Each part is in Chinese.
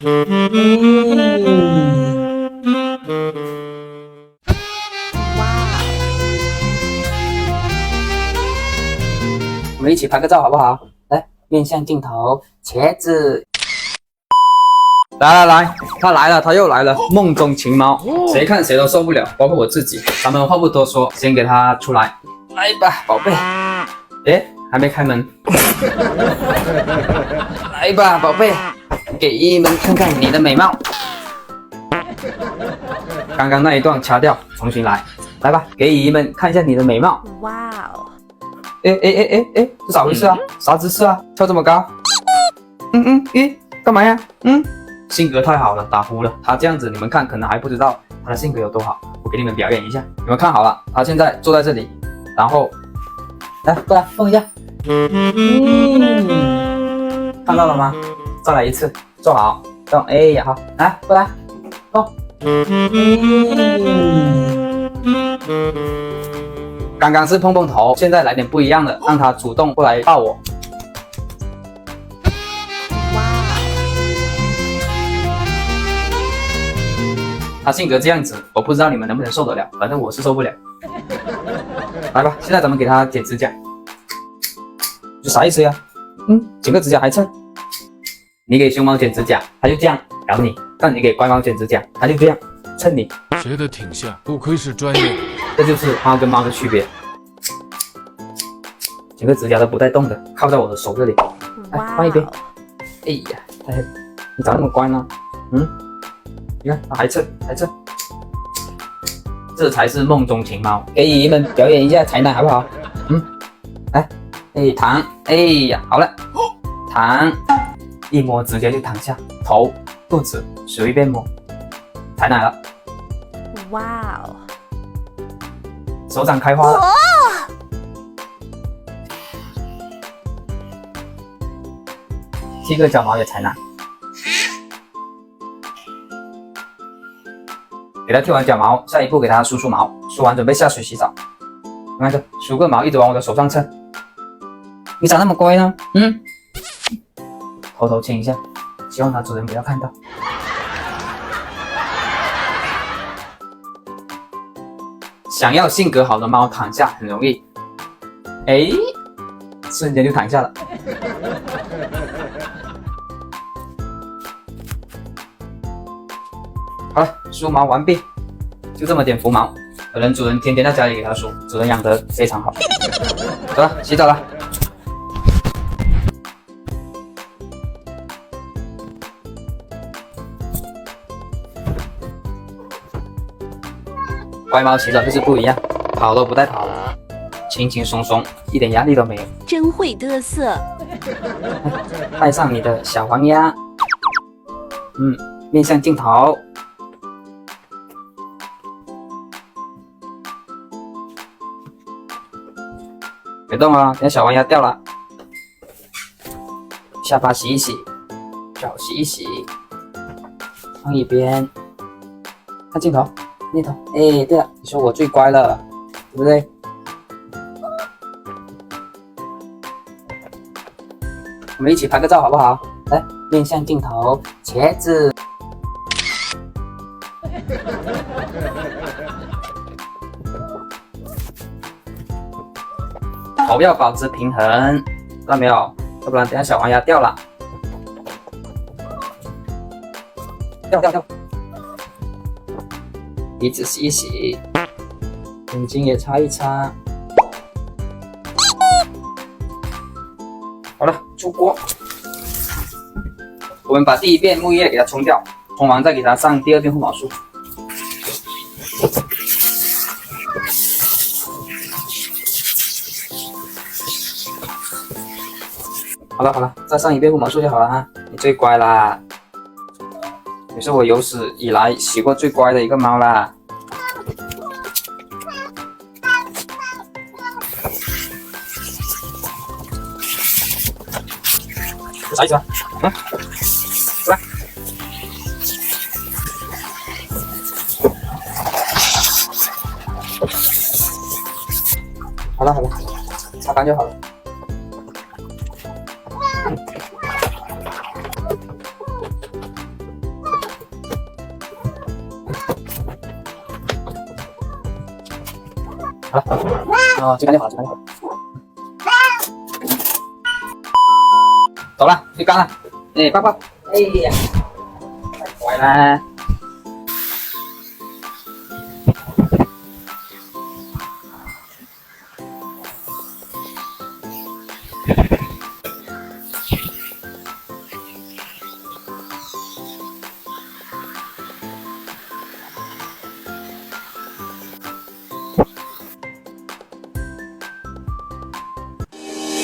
我们一起拍个照好不好？来，面向镜头，茄子。来，他来了，他又来了，梦中情猫，谁看谁都受不了，包括我自己。咱们话不多说，先给他出来，来吧，宝贝。哎，还没开门。来吧，宝贝，给姨姨们看看你的美貌。刚刚那一段掐掉，重新来。来吧，给姨姨们看一下你的美貌。哇哦！哎，这咋回事啊？啥姿势啊？跳这么高？干嘛呀？性格太好了，打呼了。他这样子，你们看可能还不知道他的性格有多好。我给你们表演一下，你们看好了，他现在坐在这里，然后来过来碰一下。看到了吗？再来一次，坐好，动。哎呀，好，来过来动。刚刚是碰碰头，现在来点不一样的，让他主动过来抱我。他性格这样子，我不知道你们能不能受得了，反正我是受不了。来吧，现在咱们给他剪指甲，这啥意思呀？剪个指甲还蹭？你给熊猫剪指甲，他就这样咬你；但你给乖猫剪指甲，他就这样蹭你。学得挺像，不愧是专业。这就是猫跟猫的区别。剪个指甲都不带动的，靠在我的手这里。来，换一边。哎呀，你咋那么乖呢？你看，还蹭，这才是梦中情猫。给姨姨们表演一下才奶好不好？来，躺，哎呀，好了，躺，一摸直接就躺下，头、肚子随便摸，才奶了。哇哦，手掌开花了。剃个脚毛也才奶。给他剃完脚毛，下一步给他梳毛，梳完准备下水洗澡。你看这梳个毛一直往我的手上蹭，你咋那么乖呢？偷偷亲一下，希望它主人不要看到。想要性格好的猫躺下很容易，瞬间就躺下了。好了，梳毛完毕，就这么点浮毛，可能主人天天在家里给它梳，主人养得非常好。走了，洗澡了。乖猫洗澡就是不一样，跑都不带跑的，轻轻松松，一点压力都没有。真会嘚瑟。带上你的小黄鸭，面向镜头。别动啊，等下小黄鸭掉了。下巴洗一洗，脚洗一洗，放一边。看镜头，那头。对了，你说我最乖了，对不对？我们一起拍个照好不好？来，面向镜头，茄子。头要保持平衡，看到没有？要不然等下小黄鸭掉了。掉。鼻子洗一洗，眼睛也擦一擦。好了，出锅。我们把第一遍沐浴液给它冲掉，冲完再给它上第二遍护毛素。好了，再上一遍护毛素就好了哈。你最乖啦，你是我有史以来洗过最乖的一个猫啦。啥意思啊？来，好了，擦干就好了。好了，哦，就干就好了，就干就好了。走了，去干了。哎，抱抱。哎呀，乖啦。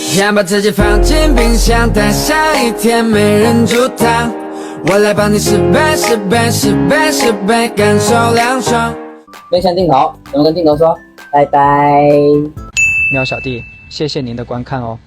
先把自己放进冰箱，待下一天没人煮汤，我来帮你10倍10倍10倍10倍，感受凉爽。面向镜头，怎么跟镜头说？拜拜。喵小弟，谢谢您的观看哦。